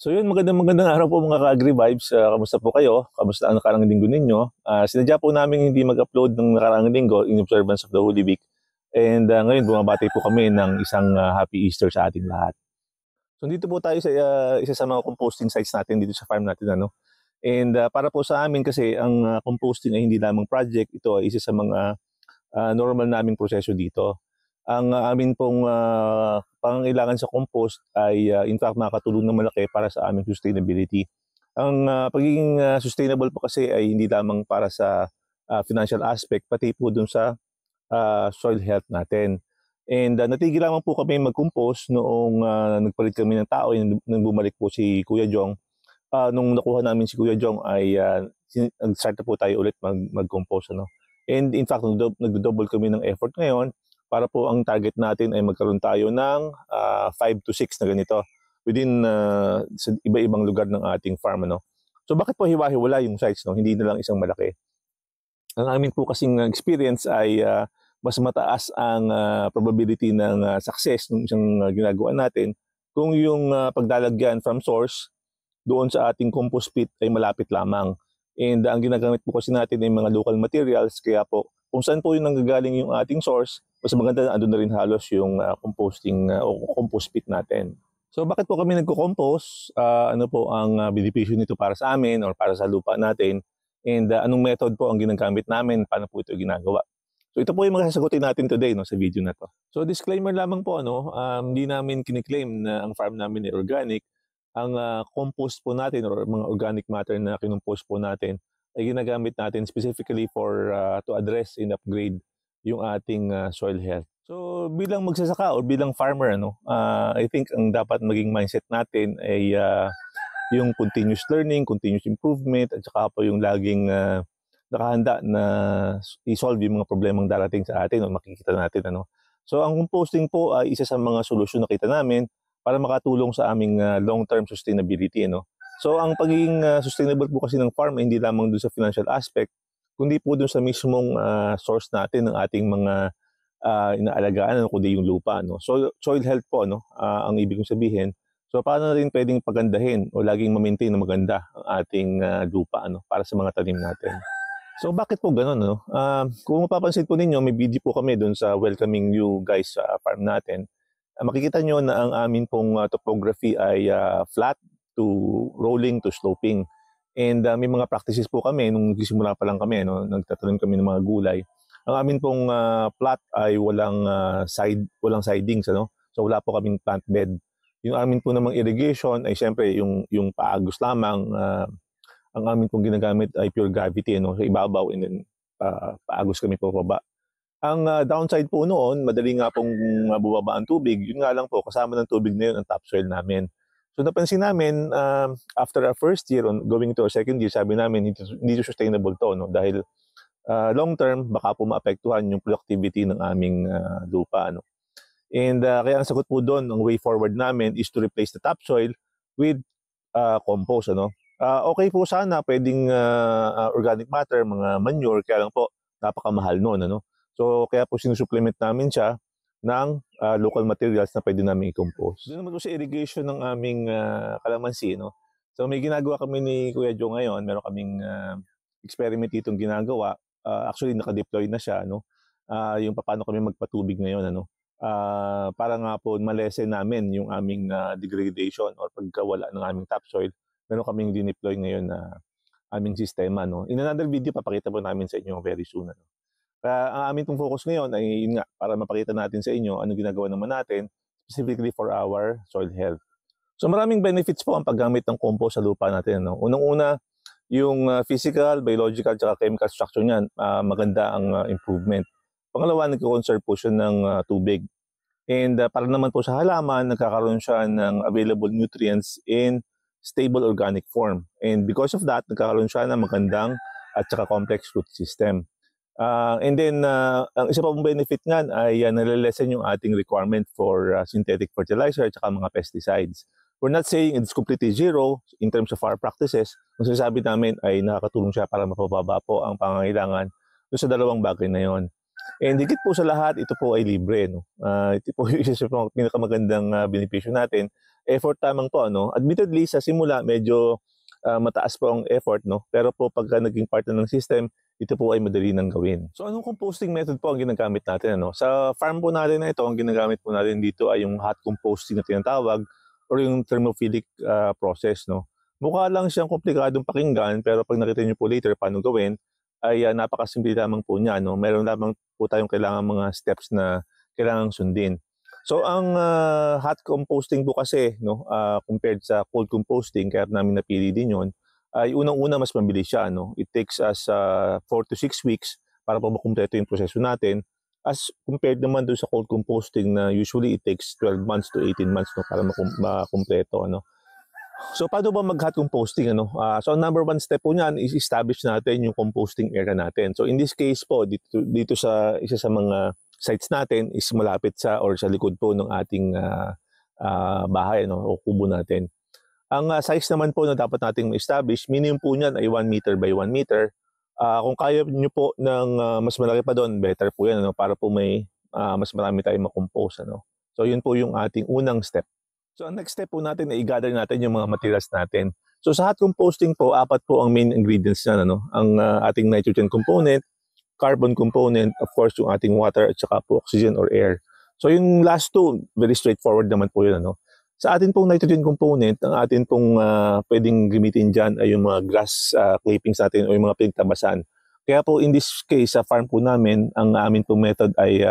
So yun, magandang araw po mga ka-Agri-Vibes. Kamusta po kayo? Kamusta ang nakaraang linggo ninyo? Sinadya po namin hindi mag-upload ng nakaraang linggo in observance of the Holy Week. And ngayon, bumabati po kami ng isang Happy Easter sa ating lahat. So dito po tayo sa isa sa mga composting sites natin dito sa farm natin. And para po sa amin kasi ang composting ay hindi lamang project. Ito ay isa sa mga normal naming proseso dito. Ang amin pong pangangailangan sa compost ay in fact makakatulong na malaki para sa aming sustainability. Ang pagiging sustainable po kasi ay hindi lamang para sa financial aspect, pati po dun sa soil health natin. And natigil lamang po kami mag-compose noong nagpalit kami ng tao, nung bumalik po si Kuya Jong. Nung nakuha namin si Kuya Jong ay nag-start na po tayo ulit mag-compose. And in fact, nag-double kami ng effort ngayon para po ang target natin ay magkaroon tayo ng 5 to 6 na ganito within sa iba-ibang lugar ng ating farm. So bakit po hiwa-hiwala yung sites? Hindi na lang isang malaki. Ang amin po kasing experience ay mas mataas ang probability ng success ng isang ginagawa natin kung yung paglalagyan from source doon sa ating compost pit ay malapit lamang. And ang ginagamit po kasi natin ay mga local materials, kaya po kung saan po yung nanggagaling yung ating source, mas maganda na andun na rin halos yung composting o compost pit natin. So bakit po kami nagko-compost? Ano po ang benepisyo nito para sa amin or para sa lupa natin? And anong method po ang ginagamit namin? Paano po ito ginagawa? So ito po yung mga sasagutin natin today sa video na to. So disclaimer lamang po, hindi namin kiniklaim na ang farm namin ay organic. Ang compost po natin or mga organic matter na kinumpose po natin ay ginagamit natin specifically for to address and upgrade yung ating soil health. So bilang magsasaka or bilang farmer, I think ang dapat maging mindset natin ay yung continuous learning, continuous improvement, at saka po yung laging nakahanda na i-solve yung mga problemang darating sa atin o makikita natin. So ang composting po ay isa sa mga solusyon na kita namin para makatulong sa aming long-term sustainability. So ang pagiging sustainable po kasi ng farm ay hindi lamang doon sa financial aspect, kundi po doon sa mismong source natin ng ating mga inaalagaan, kundi yung lupa. So soil health po, ang ibig kong sabihin. So paano na rin pwedeng pagandahin o laging ma-maintain na maganda ang ating lupa para sa mga tanim natin. So bakit po ganun? Kung mapapansin po ninyo, may video po kami doon sa welcoming you guys sa farm natin. Makikita nyo na ang amin pong topography ay flat to rolling to sloping. And may mga practices po kami nung nagsisimula pa lang kami, nagtatanim kami ng mga gulay. Ang amin pong plot ay walang sidings, So wala po kaming plant bed. Yung amin po namang irrigation ay siyempre yung paagos lamang. Ang amin pong ginagamit ay pure gravity, sa ibabaw, and then paagos kami po baba. Ang downside po noon, madali nga pong bubaba ang tubig. Yun nga lang po, kasama ng tubig na yun ang topsoil namin. So napansin namin, after our first year, going to our second year, sabi namin, hindi sustainable to. Dahil long term, baka po maapektuhan yung productivity ng aming lupa. And kaya ang sagot po doon, ang way forward namin is to replace the topsoil with compost. Okay po sana, pwedeng organic matter, mga manure, kaya lang po, napakamahal noon. So kaya po sinusupplement namin siya ng local materials na pwede namin i-compose. Doon naman po sa irrigation ng aming kalamansi. So may ginagawa kami ni Kuya Joe ngayon. Meron kaming experiment itong ginagawa. Actually naka-deploy na siya. Yung paano kami magpatubig ngayon. Para nga po malesen namin yung aming degradation or pagkawala ng aming topsoil. Meron kaming dineploy ngayon na aming sistema. In another video, papakita po namin sa inyo very soon. Kaya ang amin pong focus ngayon ay yun nga, para mapakita natin sa inyo ano ginagawa naman natin specifically for our soil health. So maraming benefits po ang paggamit ng compost sa lupa natin. Unang-una, yung physical, biological, at chemical structure niyan, maganda ang improvement. Pangalawa, nagko-conserve po siya ng tubig. And para naman po sa halaman, nagkakaroon siya ng available nutrients in stable organic form. And because of that, nagkakaroon siya ng magandang at saka complex root system. And then, ang isa pa pong benefit nga ay nalilesen yung ating requirement for synthetic fertilizer at saka mga pesticides. We're not saying it's completely zero in terms of our practices. Ang sinasabi namin ay nakakatulong siya para mapababa po ang pangangailangan sa dalawang bagay na yon. And higit po sa lahat, ito po ay libre, no? Ito po yung isa sa mga pinakamagandang benepisyo natin. Effort tamang po, ano? Admittedly, sa simula, medyo mataas po ang effort, no? Pero po pagka naging part na ng system, ito po ay madali nang gawin. So anong composting method po ang ginagamit natin, ano? Sa farm po natin na ito, ang ginagamit po natin dito ay yung hot composting na tinatawag or yung thermophilic process, no? Mukha lang siyang komplikadong pakinggan, pero pag nakita niyo po later paano gawin, ay napakasimple lamang po niya, no? Meron lamang po tayong kailangan mga steps na kailangang sundin. So ang hot composting po kasi, no, compared sa cold composting, kaya namin napili din 'yon, ay unang-una mas mabilis siya, no. It takes us 4 to 6 weeks para po makumpleto yung proseso natin, as compared naman dun sa cold composting na usually it takes 12 months to 18 months, no, para makumpleto, ano. So paano ba mag-hot composting, ano? So ang number one step po niyan is establish natin yung composting area natin. So in this case po, dito sa isa sa mga sites natin is malapit sa or sa likod po ng ating bahay, no, o kubo natin. Ang size naman po na dapat nating ma-establish, minimum po niyan ay 1 meter by 1 meter. Kung kaya niyo po ng mas malaki pa doon, better po yan, ano, para po may mas marami tayong makompose, ano. So yun po yung ating unang step. So ang next step po natin ay i-gather natin yung mga materials natin. So sa hot composting po, apat po ang main ingredients niyan, ano. Ang ating nitrogen component, carbon component, of course yung ating water at saka po oxygen or air. So yung last two, very straightforward naman po yun, ano. Sa atin pong nitrogen component, ang atin pong pwedeng gamitin dyan ay yung mga grass clippings natin o yung mga pinagtabasan. Kaya po in this case, sa farm po namin, ang amin pong method ay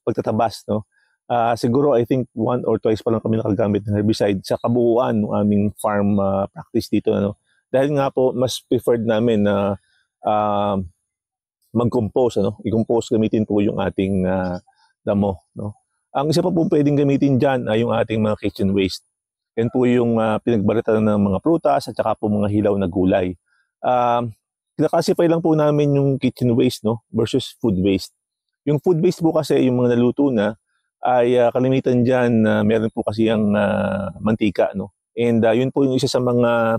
pagtatabas, no. Siguro I think 1 or twice pa lang kami nakagamit ng herbicide sa kabuuan ng aming farm practice dito, ano. Dahil nga po mas preferred namin na mag-compose, ano. I-compose gamitin po yung ating damo, no. Ang isa pa po pwedeng gamitin diyan ay yung ating mga kitchen waste. Yan po yung pinagbalatan ng mga prutas at saka po mga hilaw na gulay. Kinaklasify lang po namin yung kitchen waste, no, versus food waste. Yung food waste po kasi yung mga naluto na ay kalimitan diyan meron po kasi ang mantika, no. And yun po yung isa sa mga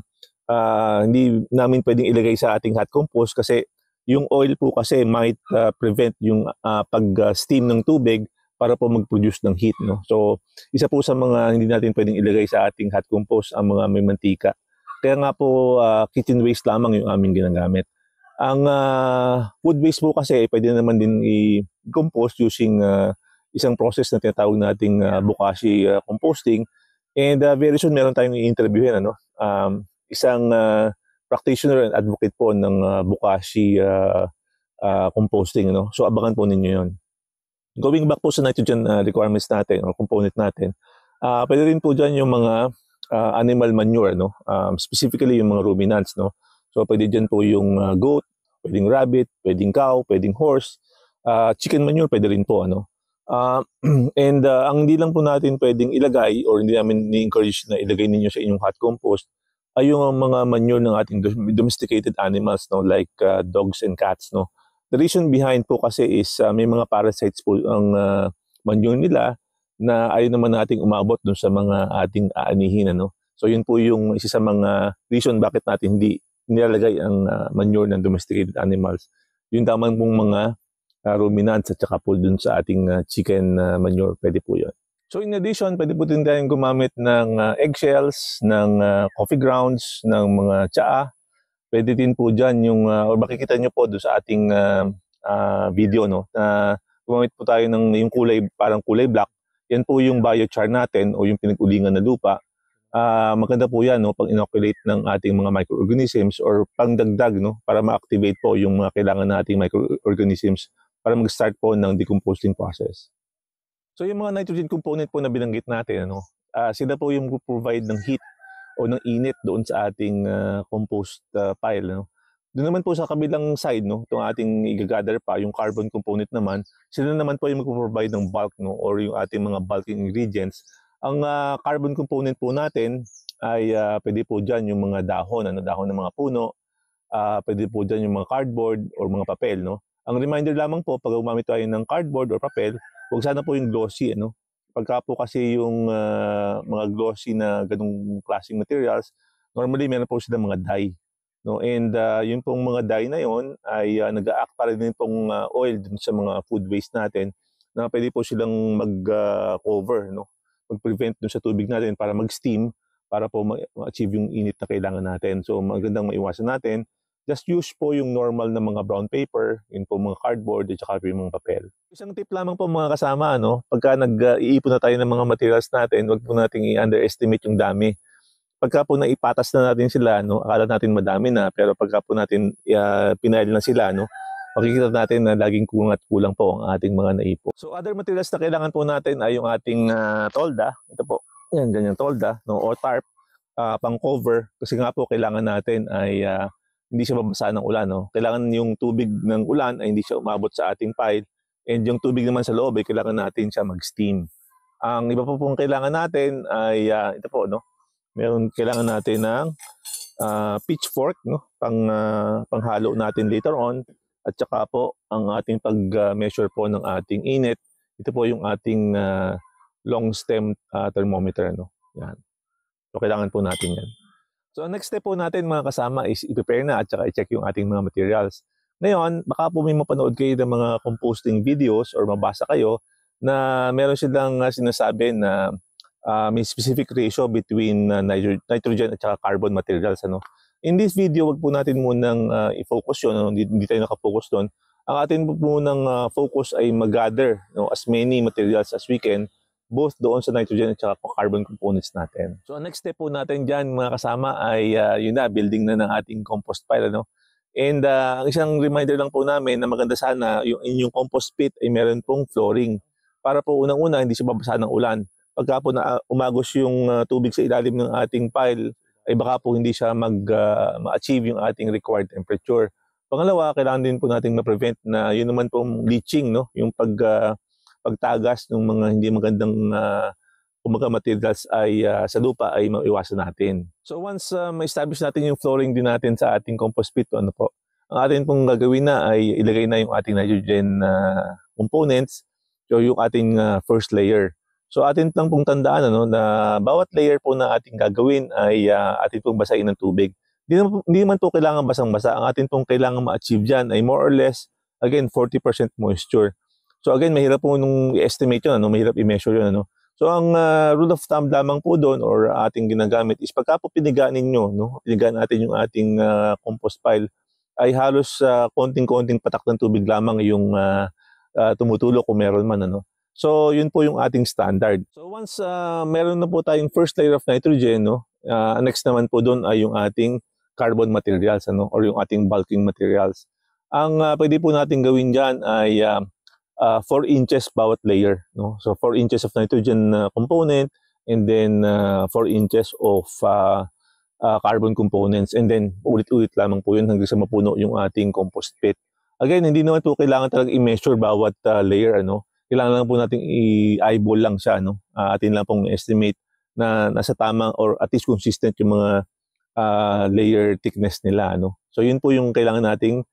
hindi namin pwedeng ilagay sa ating hot compost kasi yung oil po kasi might prevent yung pag-steam ng tubig para po mag-produce ng heat, no. So isa po sa mga hindi natin pwedeng ilagay sa ating hot compost ang mga may mantika. Kaya nga po kitchen waste lamang yung aming ginagamit. Ang food waste po kasi pwede naman din i-compost using isang process na tinatawag nating bokashi composting. And very soon meron tayong i-interviewin, ano, isang practitioner and advocate po ng bokashi composting, no. So abangan po ninyo 'yon. Going back po sa nitrogen requirements natin or component natin, pwede rin po dyan yung mga animal manure, no. Specifically yung mga ruminants, no. So pwede dyan po yung goat, pwedeng rabbit, pwedeng cow, pwedeng horse, chicken manure pwede rin po, ano. And ang hindi lang po natin pwedeng ilagay or hindi namin ni-encourage na ilagay ninyo sa inyong hot compost ay yung mga manure ng ating domesticated animals, no, like dogs and cats, no. The reason behind po kasi is may mga parasites po ang manure nila na ayaw naman nating umabot dun sa mga ating aanihin, ano. So yun po yung isa sa mga reason bakit natin hindi nilalagay ang manure ng domesticated animals. Yung tamang pong mga ruminants at saka po dun sa ating chicken manure, pwede po yun. So in addition, pwede po din tayong gumamit ng eggshells, ng coffee grounds, ng mga tsaa. Pwede din po dyan yung, or makikita nyo po doon sa ating video, no, na gumamit po tayo ng yung kulay, parang kulay black. Yan po yung biochar natin o yung pinag-ulingan na lupa. Maganda po yan, no, pag inoculate ng ating mga microorganisms or pangdagdag, no, para ma-activate po yung mga kailangan nating microorganisms para mag-start po ng decomposing process. So yung mga nitrogen component po na binanggit natin, ano, sila po yung provide ng heat o ng init doon sa ating compost pile, no. Doon naman po sa kabilang side, no, itong ating i-gather pa, yung carbon component naman, sila naman po yung mag-provide ng bulk, no, or yung ating mga bulking ingredients. Ang carbon component po natin ay pwede po dyan yung mga dahon, ano, dahon ng mga puno, pwede po dyan yung mga cardboard or mga papel, no. Ang reminder lamang po, pag gumamit tayo ng cardboard or papel, huwag sana po yung glossy, ano. Pagka po kasi yung mga glossy na ganung klaseng materials, normally meron po sila mga dye. no? And yung pong mga dye na yon ay nag-a-act para din pong oil dun sa mga food waste natin na pwede po silang mag-cover, no? Mag-prevent dun sa tubig natin para mag-steam para po ma-achieve yung init na kailangan natin. So magandang maiwasan natin. Just use po yung normal na mga brown paper, yun po mga cardboard at saka yung mga papel. Isang tip lamang po mga kasama, ano, pagka nag-iipon na tayo ng mga materials natin, wag po nating i-underestimate yung dami. Pagka po naipatas na natin sila, no, akala natin madami na, pero pagka po natin pinail na sila, no, makikita natin na laging kulang at kulang po ang ating mga naipon. So other materials na kailangan po natin ay yung ating tolda. Ito po, yan, ganyan tolda, no, or tarp, pang cover. Kasi nga po kailangan natin ay hindi siya mabasa ng ulan. No? Kailangan yung tubig ng ulan ay hindi siya umabot sa ating pile. And yung tubig naman sa loob ay kailangan natin siya mag-steam. Ang iba po pong kailangan natin ay ito po, no? Kailangan natin ng pitchfork, no? Panghalo natin later on. At saka po ang ating pag-measure po ng ating init. Ito po yung ating long stem thermometer. No? Yan. So kailangan po natin yan. So ang next step po natin mga kasama is i-prepare na at saka i-check yung ating mga materials. Ngayon, baka po may mapanood kayo ng mga composting videos or mabasa kayo na meron silang sinasabi na may specific ratio between nitrogen at saka carbon materials. Ano? In this video, wag po natin munang i-focus yun. Ano? Hindi tayo nakafocus doon. Ang atin po munang focus ay mag-gather, no, as many materials as we can, both doon sa nitrogen at saka carbon components natin. So, ang next step po natin dyan, mga kasama, ay yun na, building na ng ating compost pile. Ano? And ang isang reminder lang po namin na maganda sana yung inyong compost pit ay meron pong flooring. Para po unang-una, hindi siya babasa ng ulan. Pagka po umagos yung tubig sa ilalim ng ating pile, ay baka po hindi siya ma-achieve yung ating required temperature. Pangalawa, kailangan din po natin ma-prevent na yun naman pong leaching, no? Yung pagtagas ng mga hindi magandang materials ay sa lupa ay maiwasan natin. So once ma-establish natin yung flooring din natin sa ating compost pit, ano po, ang atin pong gagawin na ay ilagay na yung ating nitrogen components, so yung ating first layer. So atin lang pong tandaan na bawat layer po na ating gagawin ay atin pong basahin ng tubig. Hindi naman po kailangan basang-basa. Ang atin pong kailangan ma-achieve dyan ay more or less, again, 40% moisture. So again, mahirap po nung i-estimate yun, mahirap i-measure yun. So ang rule of thumb lamang po doon or ating ginagamit is pagka po pinigaan ninyo, pinigaan natin yung ating compost pile, ay halos konting-konting patak ng tubig lamang yung tumutulo kung meron man. So yun po yung ating standard. So once meron na po tayong first layer of nitrogen, next naman po doon ay yung ating carbon materials, or yung ating bulking materials. Ang pwede po natin gawin dyan ay 4 inches bawat layer. So 4 inches of nitrogen component and then 4 inches of carbon components, and then ulit-ulit lamang po yun hanggang sa mapuno yung ating compost pit. Again, hindi naman po kailangan talaga i-measure bawat layer. Kailangan lang po natin i-eyeball lang siya. Atin lang pong estimate na nasa tamang or at least consistent yung mga layer thickness nila. So yun po yung kailangan nating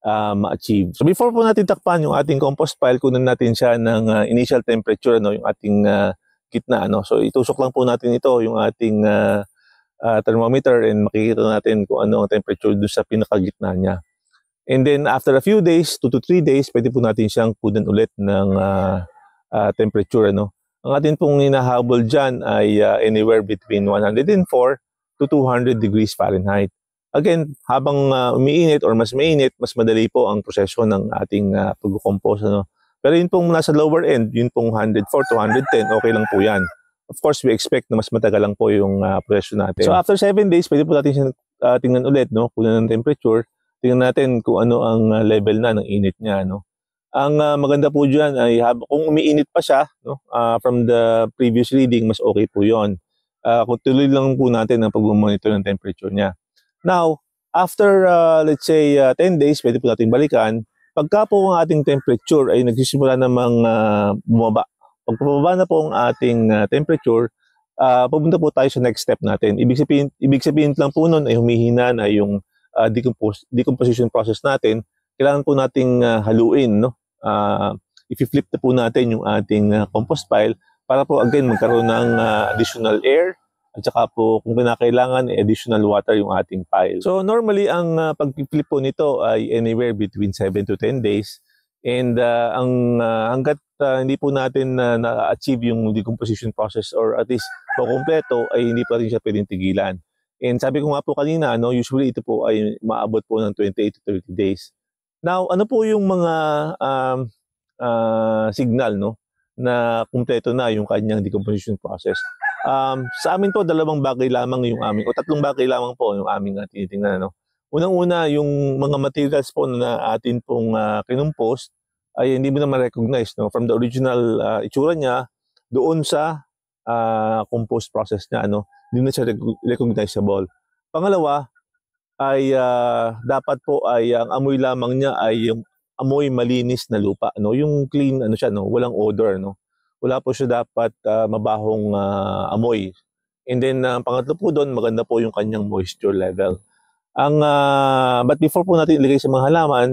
ma-achieve. So before po natin takpan yung ating compost pile, kunin natin siya ng initial temperature, yung ating gitna. So itusok lang po natin ito, yung ating thermometer, and makikita natin kung ano ang temperature doon sa pinakagitna niya. And then after a few days, 2 to 3 days, pwede po natin siyang punan ulit ng temperature. Ang atin pong hinahabol dyan ay anywhere between 104 to 200 degrees Fahrenheit. Again, habang umiinit or mas mainit, mas madali po ang proseso ng ating pag-compose. Pero yun pong nasa lower end, yun pong 104 to 110, okay lang po yan. Of course, we expect na mas matagal lang po yung proseso natin. So after 7 days, pwede po natin siya tingnan ulit, kunan ng temperature. Tingnan natin kung ano ang level na ng init niya. Ang maganda po dyan ay kung umiinit pa siya from the previous reading, mas okay po yun. Kung tuloy lang po natin ang pag-monitor ng temperature niya. Now, after let's say 10 days, pwede po natin balikan. Pagka po ang ating temperature ay nagsisimula namang bumaba. Pag bumaba na po ang ating temperature, pupunta po tayo sa next step natin. Ibig sabihin lang po nun ay humihina na yung decomposition process natin. Kailangan po nating haluin. I-flip na po natin yung ating compost pile para po again magkaroon ng additional air at saka po kung kinakailangan additional water yung ating pile. So normally ang pag-flip po nito ay anywhere between 7 to 10 days. And hanggat hindi po natin na-achieve yung decomposition process or at least po kumpleto, ay hindi pa rin siya pwedeng tigilan. And sabi ko nga po kanina, usually ito po ay maabot po ng 28 to 30 days. Now, ano po yung mga signal na kumpleto na yung kanyang decomposition process? Sa amin po, dalawang bagay lamang yung aming, o tatlong bagay lamang po yung aming tinitingnan. Unang-una, yung mga materials po na atin pong kinumpos ay hindi mo na ma-recognize from the original itsura niya doon sa compost process niya. Hindi na siya recognizable. Pangalawa, ay dapat po ay ang amoy lamang niya ay yung amoy malinis na lupa. Yung clean, siya, walang odor. Wala po siya dapat mabahong amoy. And then, pangatlo po doon, maganda po yung kanyang moisture level. But before po natin ilagay sa mga halaman,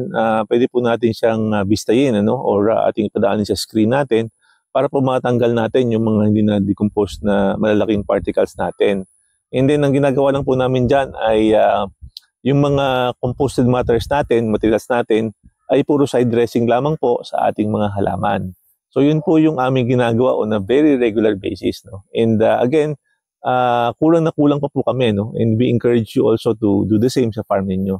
pwede po natin siyang bistayin or ating padaanin sa screen natin para po matanggal natin yung mga hindi na decompose na malalaking particles natin. And then ang ginagawa lang po namin dyan ay yung mga composted materials natin ay puro side dressing lamang po sa ating mga halaman. So yun po yung aming ginagawa on a very regular basis. And again, kulang na kulang pa po kami, and we encourage you also to do the same sa farm ninyo.